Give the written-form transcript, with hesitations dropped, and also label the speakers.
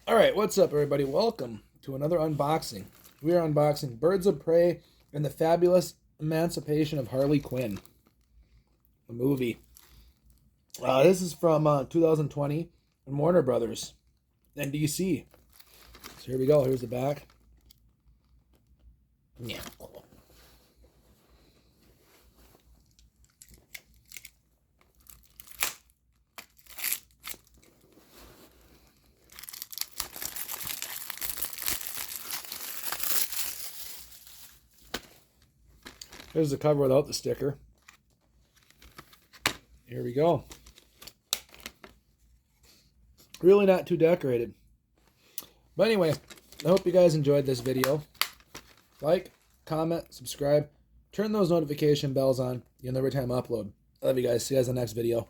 Speaker 1: Alright, what's up everybody? Welcome to another unboxing. We are unboxing Birds of Prey and the Fabulous Emancipation of Harley Quinn. The movie. This is from 2020 and Warner Brothers and DC. So here we go. Here's the back. Yeah, cool. Here's the cover without the sticker. Here we go. Really not too decorated. But anyway, I hope you guys enjoyed this video. Like, comment, subscribe, turn those notification bells on. You'll know every time I upload. I love you guys. See you guys in the next video.